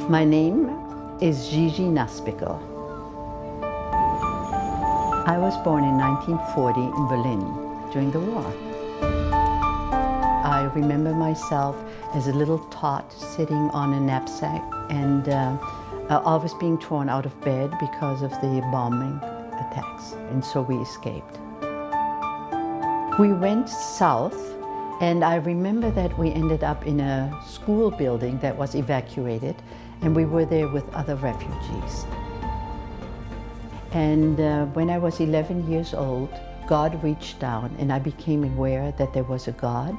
My name is Gigi Naspico. I was born in 1940 in Berlin during the war. I remember myself as a little tot sitting on a knapsack and always being torn out of bed because of the bombing attacks, and so we escaped. We went south, and I remember that we ended up in a school building that was evacuated, and we were there with other refugees. And when I was 11 years old, God reached down and I became aware that there was a God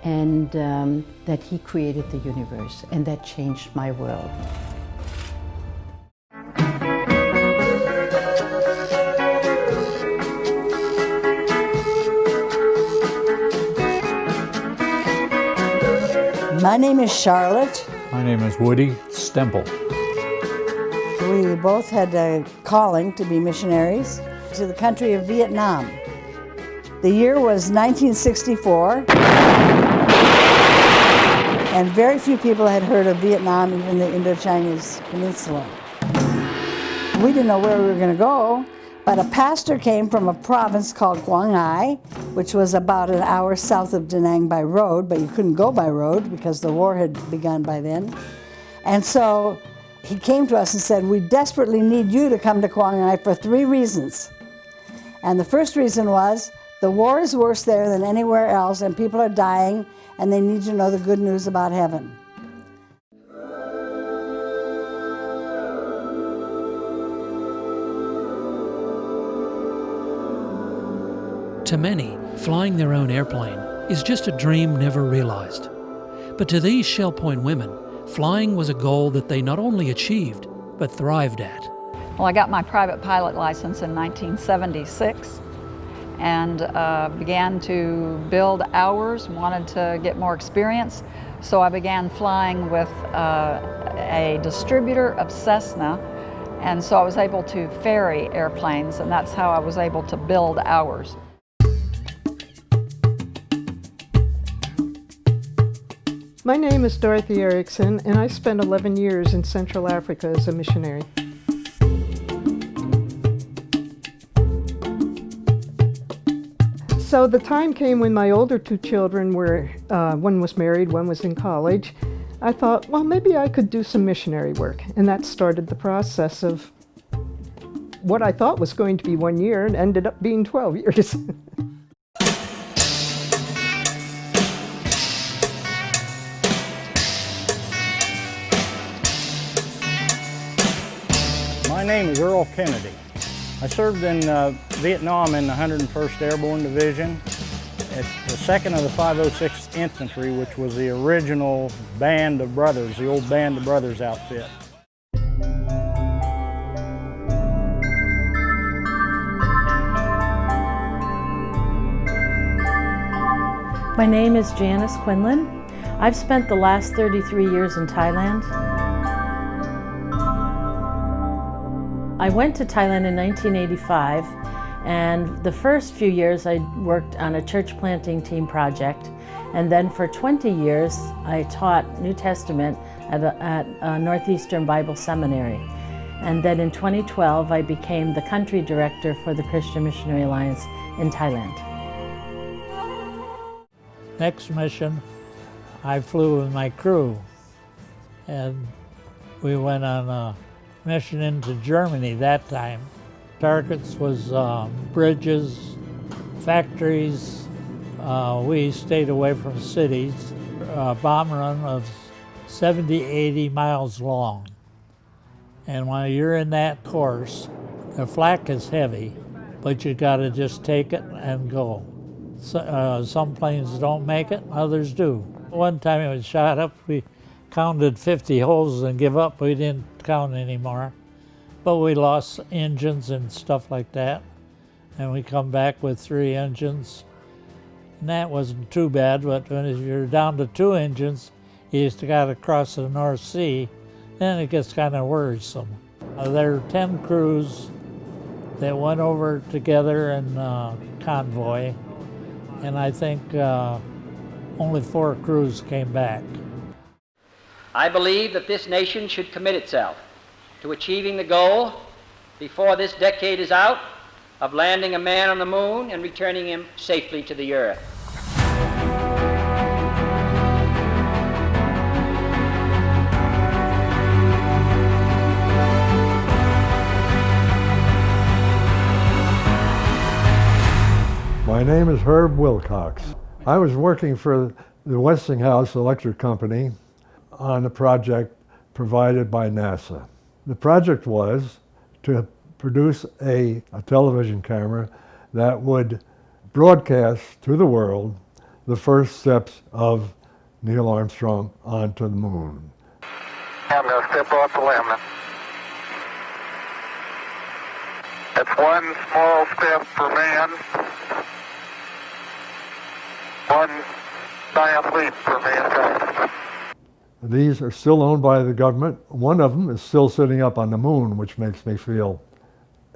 and that He created the universe, and that changed my world. My name is Charlotte. My name is Woody Stemple. We both had a calling to be missionaries to the country of Vietnam. The year was 1964, and very few people had heard of Vietnam, even the Indo-Chinese Peninsula. We didn't know where we were going to go, but a pastor came from a province called Quang Ngai, which was about an hour south of Da Nang by road, but you couldn't go by road because the war had begun by then. And so he came to us and said, "We desperately need you to come to Quang Ngai for 3 reasons." And the first reason was, the war is worse there than anywhere else, and people are dying, and they need to know the good news about heaven. To many, flying their own airplane is just a dream never realized. But to these Shell Point women, flying was a goal that they not only achieved, but thrived at. Well, I got my private pilot license in 1976 and began to build hours, wanted to get more experience. So I began flying with a distributor of Cessna, and so I was able to ferry airplanes, and that's how I was able to build hours. My name is Dorothy Erickson, and I spent 11 years in Central Africa as a missionary. So the time came when my older 2 children were, one was married, one was in college. I thought, well, maybe I could do some missionary work, and that started the process of what I thought was going to be 1 year and ended up being 12 years. My name is Earl Kennedy. I served in Vietnam in the 101st Airborne Division at the 2nd of the 506th Infantry, which was the original Band of Brothers, the old Band of Brothers outfit. My name is Janice Quinlan. I've spent the last 33 years in Thailand. I went to Thailand in 1985, and the first few years I worked on a church planting team project, and then for 20 years I taught New Testament at Northeastern Bible Seminary. And then in 2012 I became the country director for the Christian Missionary Alliance in Thailand. Next mission, I flew with my crew, and we went on a mission into Germany that time. Targets was bridges, factories. We stayed away from cities. A bomb run of 70, 80 miles long. And when you're in that course, the flak is heavy, but you gotta just take it and go. So, some planes don't make it, others do. One time it was shot up, we counted 50 holes and give up. We didn't count anymore. But we lost engines and stuff like that. And we come back with 3 engines. And that wasn't too bad, but when you're down to 2 engines, you just got to cross the North Sea, then it gets kind of worrisome. There are 10 crews that went over together in convoy, and I think only 4 crews came back. I believe that this nation should commit itself to achieving the goal, before this decade is out, of landing a man on the moon and returning him safely to the earth. My name is Herb Wilcox. I was working for the Westinghouse Electric Company on a project provided by NASA. The project was to produce a television camera that would broadcast to the world the first steps of Neil Armstrong onto the moon. I'm going to step off the limb. That's one small step for man, one giant leap for mankind. These are still owned by the government. One of them is still sitting up on the moon, which makes me feel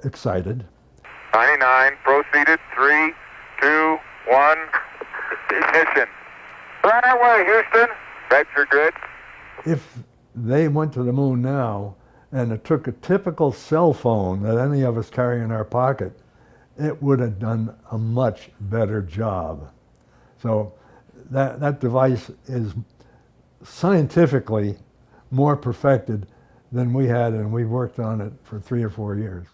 excited. 99, proceeded, 3, 2, 1, ignition. Right away, Houston. Vector good. If they went to the moon now and it took a typical cell phone that any of us carry in our pocket, it would have done a much better job. So that device is scientifically more perfected than we had, and we worked on it for 3 or 4 years.